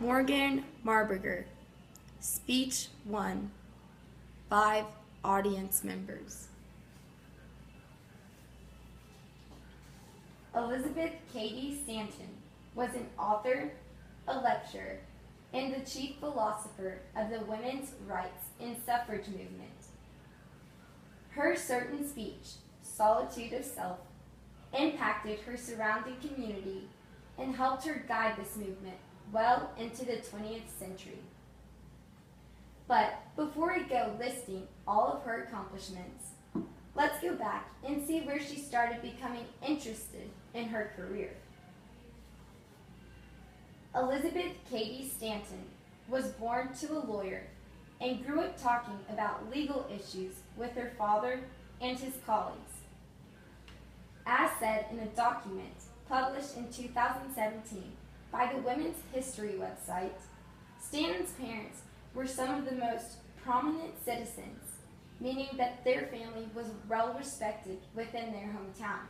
Morgan Marburger. Speech 1. 5 audience members. Elizabeth Cady Stanton was an author, a lecturer, and the chief philosopher of the women's rights and suffrage movement. Her certain speech, Solitude of Self, impacted her surrounding community and helped her guide this movement well into the 20th century. But before we go listing all of her accomplishments, let's go back and see where she started becoming interested in her career. Elizabeth Cady Stanton was born to a lawyer and grew up talking about legal issues with her father and his colleagues. As said in a document published in 2017 by the Women's History website, Stanton's parents were some of the most prominent citizens, meaning that their family was well respected within their hometown.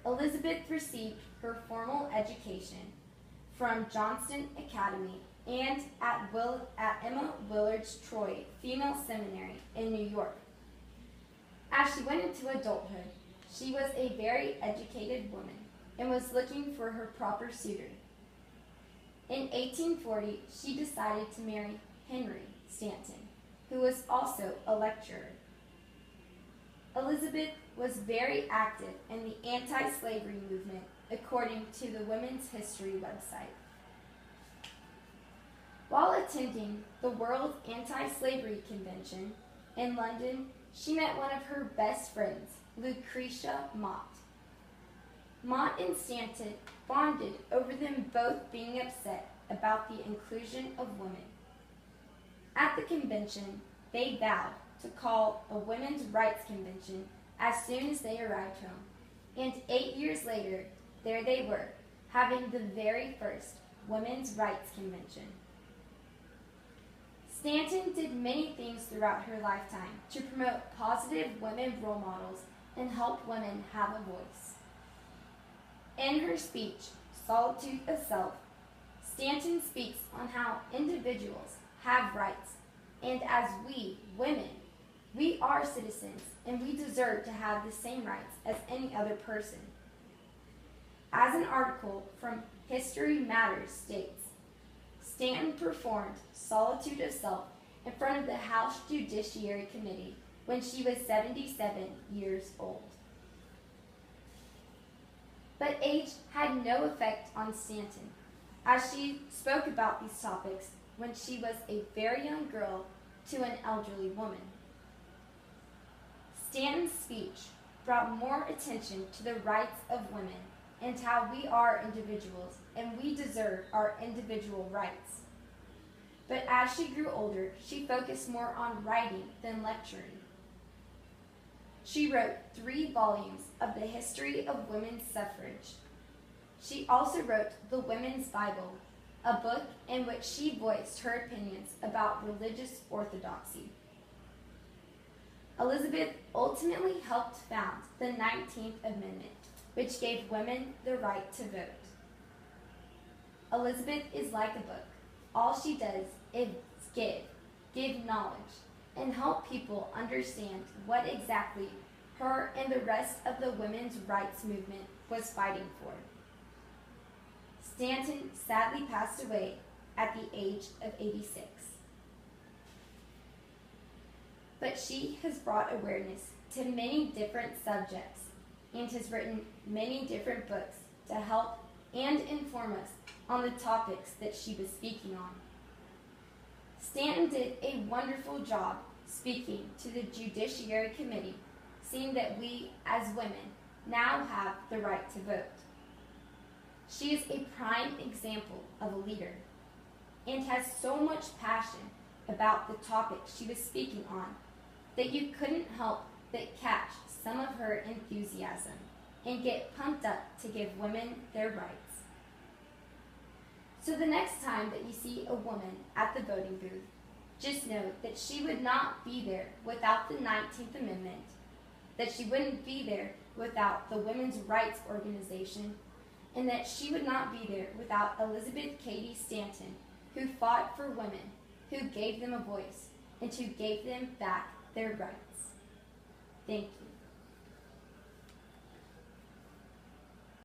Elizabeth received her formal education from Johnston Academy and at Emma Willard's Troy Female Seminary in New York. As she went into adulthood, she was a very educated woman and was looking for her proper suitor. In 1840, she decided to marry Henry Stanton, who was also a lecturer. Elizabeth was very active in the anti-slavery movement, according to the Women's History website. While attending the World Anti-Slavery Convention in London, she met one of her best friends, Lucretia Mott. Mott and Stanton bonded over them both being upset about the inclusion of women. At the convention, they vowed to call a women's rights convention as soon as they arrived home, and 8 years later, there they were, having the very first women's rights convention. Stanton did many things throughout her lifetime to promote positive women role models and help women have a voice. In her speech, Solitude of Self, Stanton speaks on how individuals have rights, and as we, women, we are citizens and we deserve to have the same rights as any other person. As an article from History Matters states, Stanton performed Solitude of Self in front of the House Judiciary Committee when she was 77 years old. But age had no effect on Stanton, as she spoke about these topics when she was a very young girl to an elderly woman. Stanton's speech brought more attention to the rights of women and how we are individuals and we deserve our individual rights. But as she grew older, she focused more on writing than lecturing. She wrote 3 volumes of the history of women's suffrage. She also wrote the Women's Bible, a book in which she voiced her opinions about religious orthodoxy. Elizabeth ultimately helped found the 19th Amendment, which gave women the right to vote. Elizabeth is like a book. All she does is give knowledge, and help people understand what exactly her and the rest of the women's rights movement was fighting for. Stanton sadly passed away at the age of 86. But she has brought awareness to many different subjects and has written many different books to help and inform us on the topics that she was speaking on. Stanton did a wonderful job speaking to the Judiciary Committee, seeing that we as women now have the right to vote. She is a prime example of a leader and has so much passion about the topic she was speaking on that you couldn't help but catch some of her enthusiasm and get pumped up to give women their rights. So the next time that you see a woman at the voting booth, just know that she would not be there without the 19th Amendment, that she wouldn't be there without the women's rights organization, and that she would not be there without Elizabeth Cady Stanton, who fought for women, who gave them a voice, and who gave them back their rights. Thank you.